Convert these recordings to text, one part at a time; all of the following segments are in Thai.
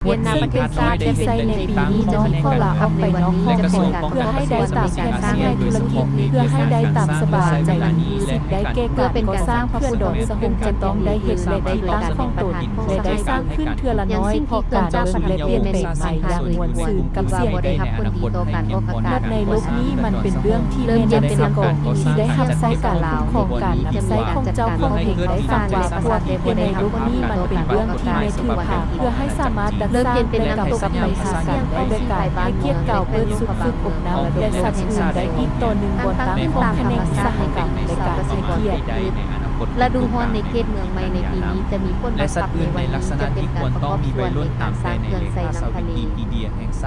เวียดนามประเทศชาติจะเป็นในปีนี้จะมีข้อลาออกไปนอกข้อแผนเพื่อให้ได้ตามแผนสร้างธุรกิจเพื่อให้ได้ตามสบายใจสิทธิ์ได้แก้การก่อสร้างเพื่อดอกสหงจะต้องได้เห็นและได้ตั้งข้องตนและได้สร้างขึ้นเทือละน้อยเพราะการเดินและเปลี่ยนแปลงใหม่อย่างมวลซื่นกับเสียงได้นัดในโลกนี้มันเป็นเรื่องที่เริ่มเป็นเสียงก่อนที่ได้หับไส้การลาวของการนำไส้ของเจ้าของเพลงได้ฟังว่าพวกเพื่อนในโลกนี้มันเป็นเรื่องที่ไม่ถือผ่าเพื่อให้สามารถดักสร้างเป็นกับกับไปหากันได้ด้วยการให้เกียรติเก่าเปิดสุดฝึกอบน้ำและสัตว์อื่นได้อีกตัวหนึ่งบนตั้งของแผนกสหกรรมในการให้เกียรติฤดูร้อนในเขตเมืองใหม่ในปีนี้จะมีฝนมาปรับในวันนี้จะเป็นการประกอบส่วนในการสร้างเขื่อนใส่น้ำทะเล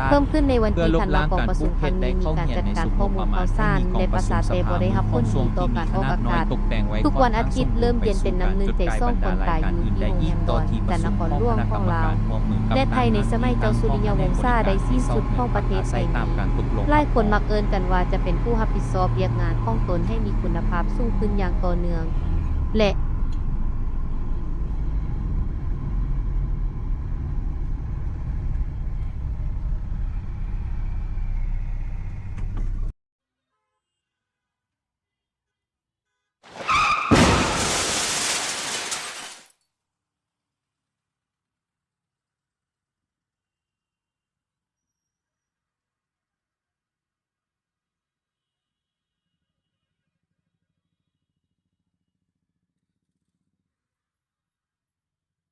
เพิ่มขึ้นในวันที่ธันวาคมประชุมครั้งนี้มีการจัดการข้อมูลข่าวสารและภาษาเตบได้รับผลดีต่อการออกอากาศทุกวันอาทิตย์เริ่มเย็นเป็นน้ำหนึ่งใจซ่องคนตายอยู่ที่โรงแรมดอนจันทนครหลวงของลาวและไทยในสมัยเจ้าสุริยวงศ์ซ่าได้สิ้นสุดของประเทศไทยหลายคนมักเอิ้นกันว่าจะเป็นผู้รับผิดชอบเรียกงานของตนให้มีคุณภาพสูงขึ้นอย่างต่อเนื่องและ